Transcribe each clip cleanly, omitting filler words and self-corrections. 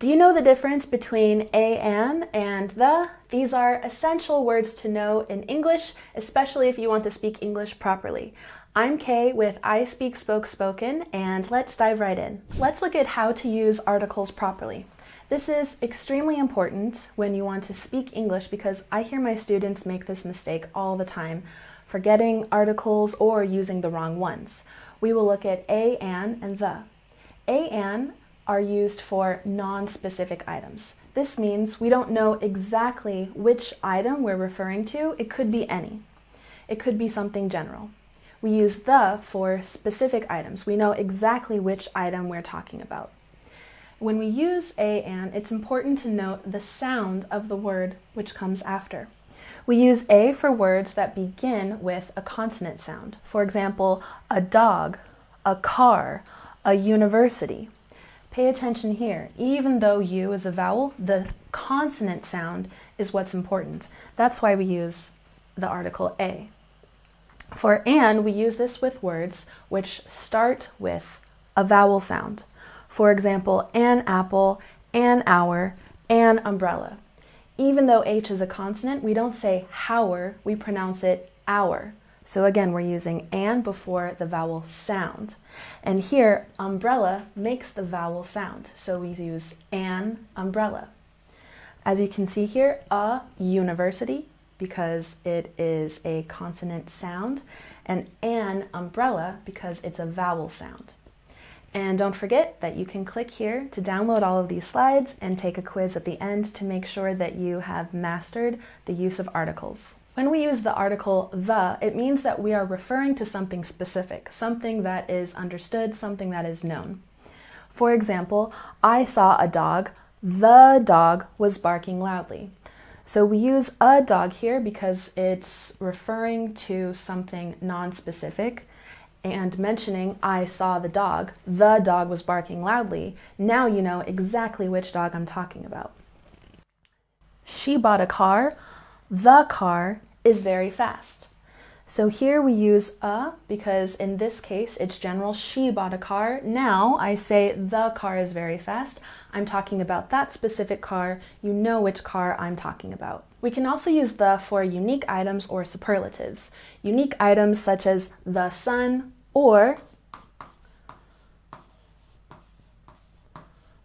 Do you know the difference between and the? These are essential words to know in English, especially if you want to speak English properly. I'm Kay with ISpeakSpokeSpoken, and let's dive right in. Let's look at how to use articles properly. This is extremely important when you want to speak English because I hear my students make this mistake all the time, forgetting articles or using the wrong ones. We will look at and the. And are used for non-specific items. This means we don't know exactly which item we're referring to. It could be any. It could be something general. We use the for specific items. We know exactly which item we're talking about. When we use and, it's important to note the sound of the word which comes after. We use a for words that begin with a consonant sound. For example, a dog, a car, a university. Pay attention here. Even though U is a vowel, the consonant sound is what's important. That's why we use the article a. For and, we use this with words which start with a vowel sound. For example, an apple, an hour, an umbrella. Even though H is a consonant, we don't say hour, we pronounce it hour. So again, we're using and before the vowel sound. And here, umbrella makes the vowel sound. So we use an umbrella. As you can see here, a university, because it is a consonant sound, and an umbrella, because it's a vowel sound. And don't forget that you can click here to download all of these slides and take a quiz at the end to make sure that you have mastered the use of articles. When we use the article the, it means that we are referring to something specific, something that is understood, something that is known. For example, I saw a dog. The dog was barking loudly. So we use a dog here because it's referring to something non-specific and mentioning I saw the dog was barking loudly. Now you know exactly which dog I'm talking about. She bought a car. The car is very fast. So here we use a because in this case it's general. She bought a car. Now I say the car is very fast. I'm talking about that specific car. You know which car I'm talking about. We can also use the for unique items or superlatives. Unique items such as the sun or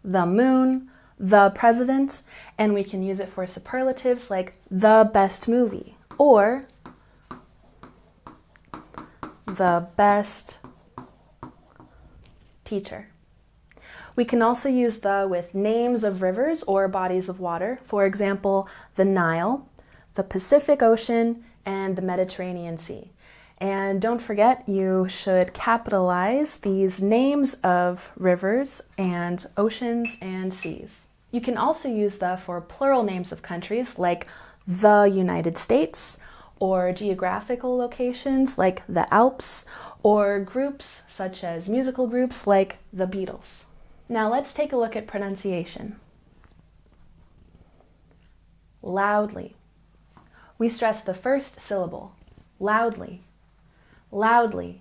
the moon, the president, and we can use it for superlatives like the best movie or the best teacher. We can also use the with names of rivers or bodies of water. For example, the Nile, the Pacific Ocean, and the Mediterranean Sea. And don't forget, you should capitalize these names of rivers and oceans and seas. You can also use the for plural names of countries like the United States, or geographical locations like the Alps, or groups such as musical groups like the Beatles. Now let's take a look at pronunciation. Loudly. We stress the first syllable. Loudly. Loudly.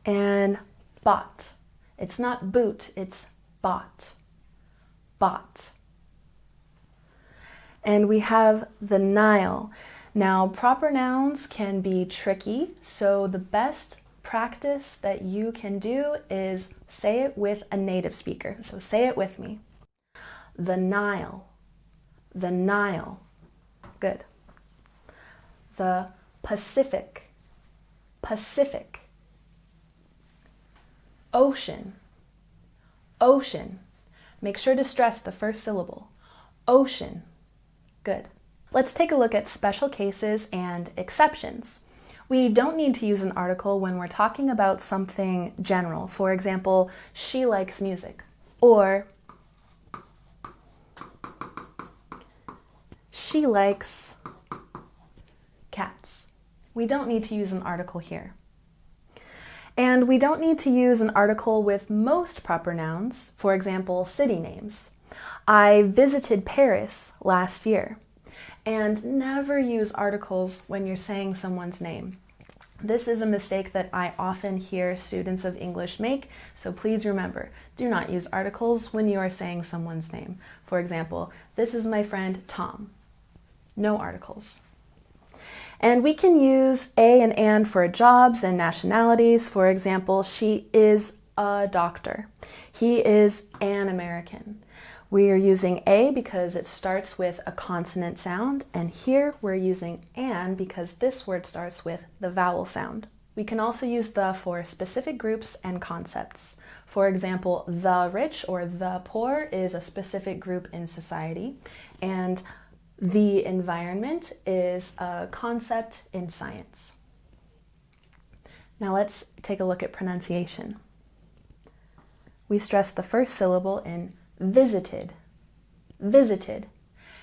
And bought. It's not boot, it's bought. Bought. And we have the Nile. Now, proper nouns can be tricky, so the best practice that you can do is say it with a native speaker. So say it with me. The Nile. The Nile. Good. The Pacific. Pacific. Ocean. Ocean. Make sure to stress the first syllable. Ocean. Good. Let's take a look at special cases and exceptions. We don't need to use an article when we're talking about something general. For example, she likes music. Or she likes cats. We don't need to use an article here. And we don't need to use an article with most proper nouns. For example, city names. I visited Paris last year. And never use articles when you're saying someone's name. This is a mistake that I often hear students of English make, so please remember, do not use articles when you are saying someone's name. For example, this is my friend Tom. No articles. And we can use a and an for jobs and nationalities. For example, she is a doctor. He is an American. We are using a because it starts with a consonant sound, and here we're using an because this word starts with the vowel sound. We can also use the for specific groups and concepts. For example, the rich or the poor is a specific group in society, and the environment is a concept in science. Now let's take a look at pronunciation. We stress the first syllable in visited, visited.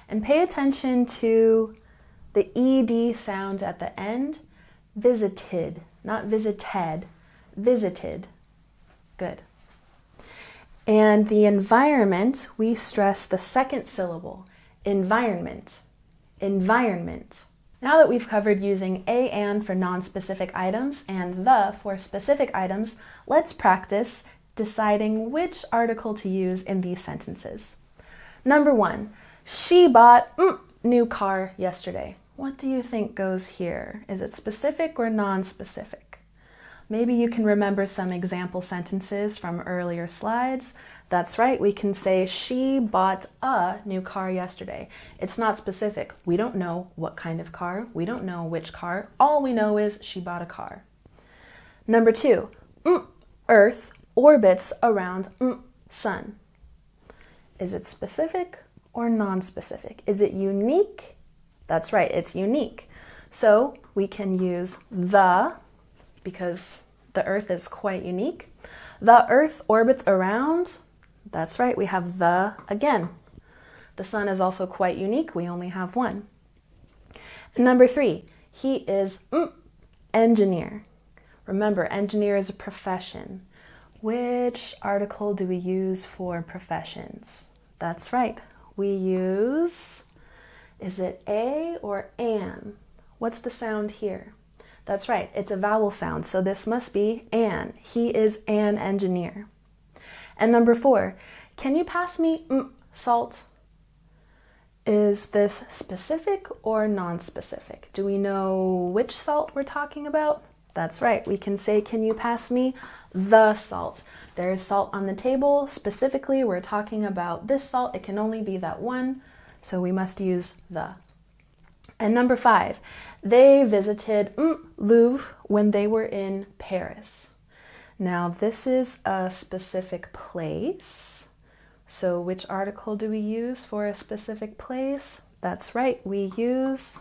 And pay attention to the ed sound at the end. Visited, not visited, visited. Good. And the environment, we stress the second syllable. Environment, environment. Now that we've covered using a and for non-specific items and the for specific items, let's practice deciding which article to use in these sentences. Number 1, she bought new car yesterday. What do you think goes here? Is it specific or non-specific? Maybe you can remember some example sentences from earlier slides. That's right, we can say she bought a new car yesterday. It's not specific. We don't know what kind of car. We don't know which car. All we know is she bought a car. Number 2, Earth orbits around sun. Is it specific or non-specific? Is it unique? That's right, it's unique. So we can use the, because the Earth is quite unique. The Earth orbits around. That's right, we have the again. The sun is also quite unique. We only have one. And number 3, he is engineer. Remember, engineer is a profession. Which article do we use for professions? That's right, we use, is it a or an? What's the sound here? That's right, it's a vowel sound, so this must be an. He is an engineer. And number 4, can you pass me salt? Is this specific or non-specific? Do we know which salt we're talking about? That's right, we can say, can you pass me the salt? There is salt on the table. Specifically, we're talking about this salt. It can only be that one, so we must use the. And number 5, they visited Louvre when they were in Paris. Now, this is a specific place. So which article do we use for a specific place? That's right, we use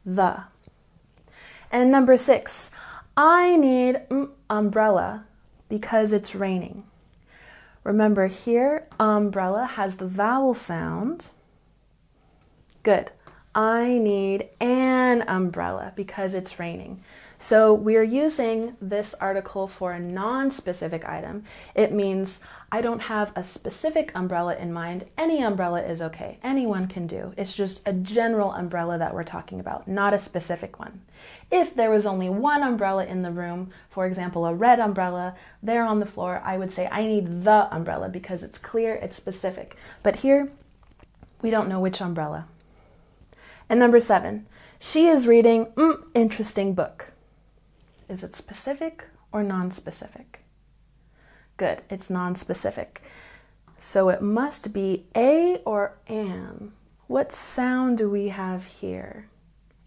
the. And number 6, I need umbrella because it's raining. Remember here, umbrella has the vowel sound. Good. I need an umbrella because it's raining. So we're using this article for a non-specific item. It means I don't have a specific umbrella in mind. Any umbrella is okay. Anyone can do. It's just a general umbrella that we're talking about, not a specific one. If there was only one umbrella in the room, for example, a red umbrella there on the floor, I would say I need the umbrella because it's clear, it's specific. But here, we don't know which umbrella. And number 7, she is reading interesting book. Is it specific or non-specific? Good, it's non-specific. So it must be a or an. What sound do we have here?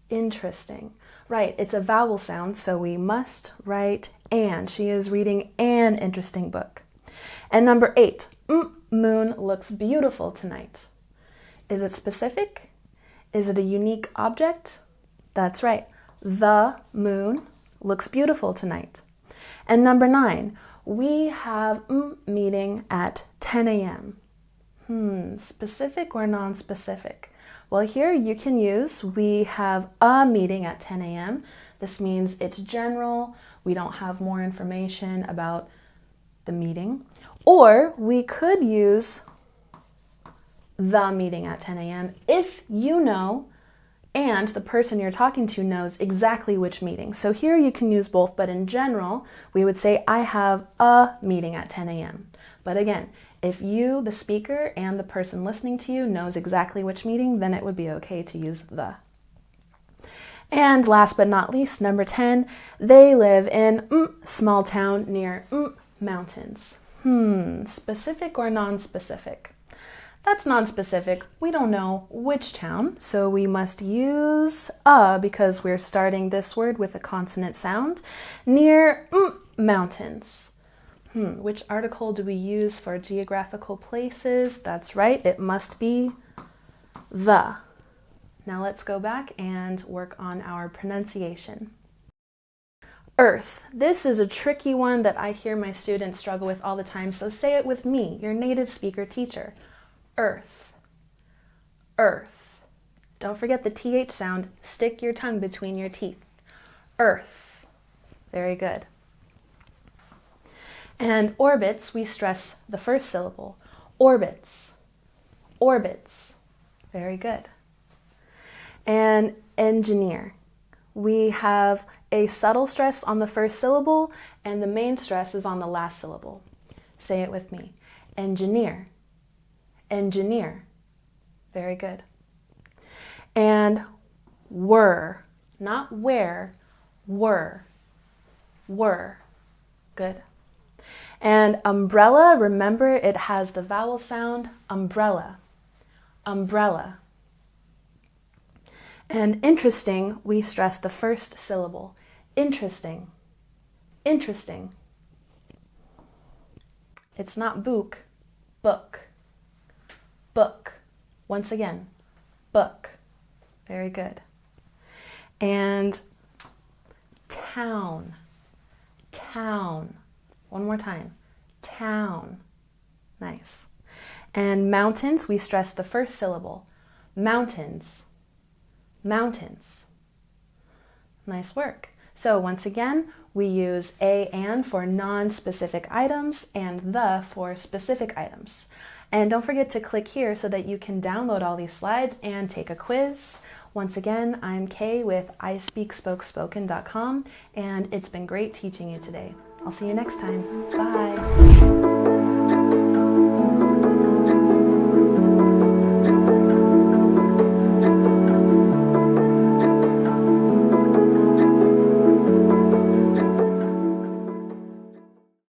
Interesting. Right, it's a vowel sound, so we must write an. She is reading an interesting book. And number 8, moon looks beautiful tonight. Is it specific? Is it a unique object? That's right, the moon looks beautiful tonight. And number 9, we have meeting at 10 a.m. Specific or non-specific? Well, here you can use, we have a meeting at 10 a.m. This means it's general. We don't have more information about the meeting. Or we could use the meeting at 10 a.m. if you know and the person you're talking to knows exactly which meeting. So here you can use both, but in general, we would say, I have a meeting at 10 a.m. But again, if you, the speaker, and the person listening to you knows exactly which meeting, then it would be okay to use the. And last but not least, number 10, they live in small town near mountains. Specific or non-specific? That's non-specific. We don't know which town, so we must use a because we're starting this word with a consonant sound. Near mountains. Which article do we use for geographical places? That's right, it must be the. Now let's go back and work on our pronunciation. Earth. This is a tricky one that I hear my students struggle with all the time, so say it with me, your native speaker teacher. Earth. Earth. Don't forget the TH sound. Stick your tongue between your teeth. Earth. Very good. And orbits, we stress the first syllable. Orbits. Orbits. Very good. And engineer. We have a subtle stress on the first syllable, and the main stress is on the last syllable. Say it with me. Engineer. Engineer. Very good. And were. Not where. Were. Were. Good. And umbrella, remember it has the vowel sound, umbrella, umbrella. And interesting, we stress the first syllable, interesting, interesting. It's not book, book, book. Once again, book. Very good. And town, town. One more time. Town. Nice. And mountains, we stress the first syllable. Mountains. Mountains. Nice work. So once again, we use a and for non-specific items and the for specific items. And don't forget to click here so that you can download all these slides and take a quiz. Once again, I'm Kay with ISpeakSpokeSpoken.com, and it's been great teaching you today. I'll see you next time. Bye.